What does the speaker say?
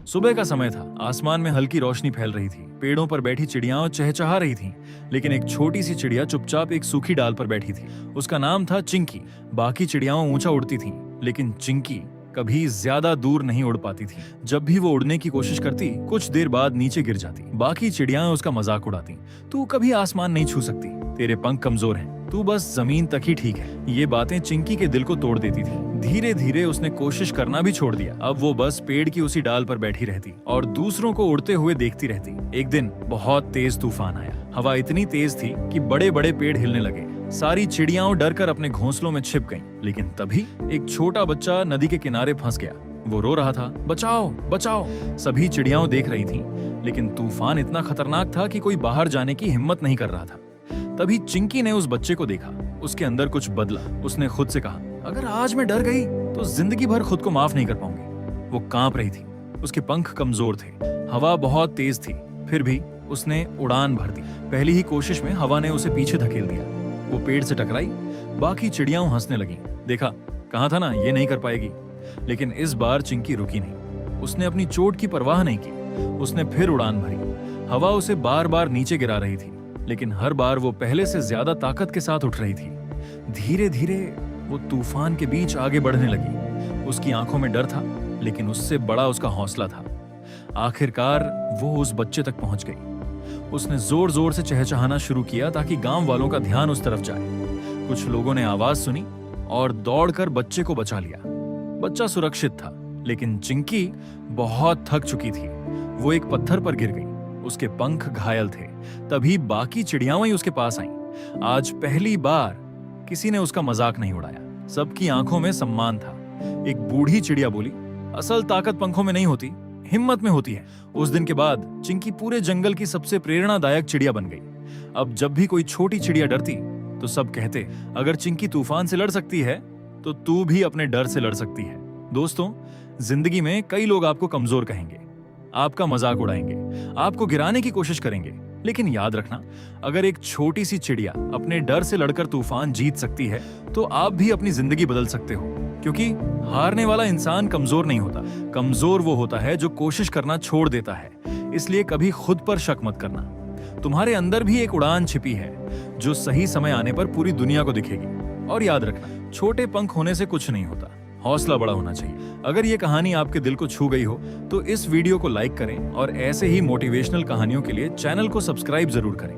सुबह का समय था। आसमान में हल्की रोशनी फैल रही थी। पेड़ों पर बैठी चिड़ियां चहचहा रही थीं, लेकिन एक छोटी सी चिड़िया चुपचाप एक सूखी डाल पर बैठी थी। उसका नाम था चिंकी। बाकी चिड़ियां ऊंचा उड़ती थीं, लेकिन चिंकी कभी ज्यादा दूर नहीं उड़ पाती थी। जब भी वो उड़ने की कोशिश करती, कुछ देर बाद नीचे गिर जाती। बाकी चिड़ियां उसका मजाक उड़ाती। तू कभी आसमान नहीं छू सकती, तेरे पंख कमजोर हैं, तू बस जमीन तक ही ठीक है। ये बातें चिंकी के दिल को तोड़ देती थी। धीरे धीरे उसने कोशिश करना भी छोड़ दिया। अब वो बस पेड़ की उसी डाल पर बैठी रहती और दूसरों को उड़ते हुए देखती रहती। एक दिन बहुत तेज तूफान आया। हवा इतनी तेज थी कि बड़े बड़े पेड़ हिलने लगे। सारी चिड़ियां डर कर अपने घोंसलों में छिप गईं। लेकिन तभी एक छोटा बच्चा नदी के किनारे फंस गया। वो रो रहा था, बचाओ बचाओ। सभी चिड़ियां देख रही थीं, लेकिन तूफान इतना खतरनाक था कि कोई बाहर जाने की हिम्मत नहीं कर रहा था। तभी चिंकी ने उस बच्चे को देखा। उसके अंदर कुछ बदला। उसने खुद से कहा, अगर आज मैं डर गई तो जिंदगी भर खुद को माफ नहीं कर पाऊंगी। वो कांप रही थी। उसके पंख कमजोर थे। हवा बहुत तेज थी। फिर भी उसने उड़ान भर दी। पहली ही कोशिश में हवा ने उसे पीछे धकेल दिया। वो पेड़ से टकराई। बाकी चिड़ियां हंसने लगीं। देखा, कहा था ना ये नहीं कर पाएगी। लेकिन इस बार चिंकी रुकी नहीं। उसने अपनी चोट की परवाह नहीं की। उसने फिर उड़ान भरी। हवा उसे बार बार नीचे गिरा रही थी, लेकिन हर बार वो पहले से ज्यादा ताकत के साथ उठ रही थी। धीरे धीरे वो तूफान के बीच आगे बढ़ने लगी। उसकी आंखों में डर था, लेकिन उससे बड़ा उसका हौसला था। आखिरकार वो उस बच्चे तक पहुंच गई। उसने जोर जोर से चहचहाना शुरू किया ताकि गांव वालों का ध्यान उस तरफ जाए। कुछ लोगों ने आवाज सुनी और दौड़कर बच्चे को बचा लिया। बच्चा सुरक्षित था, लेकिन चिंकी बहुत थक चुकी थी। वो एक पत्थर पर गिर गई। उसके पंख घायल थे। तभी बाकी चिड़ियां ही उसके पास आईं। आज पहली बार किसी ने उसका मजाक नहीं उड़ाया। सबकी आंखों में सम्मान था। एक बूढ़ी चिड़िया बोली, असल ताकत पंखों में नहीं होती, हिम्मत में होती है। उस दिन के बाद चिंकी पूरे जंगल की सबसे प्रेरणादायक चिड़िया बन गई। अब जब भी कोई छोटी चिड़िया डरती तो सब कहते, अगर चिंकी तूफान से लड़ सकती है तो तू भी अपने डर से लड़ सकती है। दोस्तों, जिंदगी में कई लोग आपको कमजोर कहेंगे, आपका मजाक उड़ाएंगे, आपको गिराने की कोशिश करेंगे, लेकिन याद रखना, अगर एक छोटी सी चिड़िया अपने डर से लड़कर तूफान जीत सकती है तो आप भी अपनी जिंदगी बदल सकते हो। क्योंकि हारने वाला इंसान कमजोर नहीं होता। कमजोर वो होता है जो कोशिश करना छोड़ देता है। इसलिए कभी खुद पर शक मत करना। तुम्हारे अंदर भी एक उड़ान छिपी है जो सही समय आने पर पूरी दुनिया को दिखेगी। और याद रखना, छोटे पंख होने से कुछ नहीं होता, हौसला बड़ा होना चाहिए। अगर ये कहानी आपके दिल को छू गई हो तो इस वीडियो को लाइक करें और ऐसे ही मोटिवेशनल कहानियों के लिए चैनल को सब्सक्राइब जरूर करें।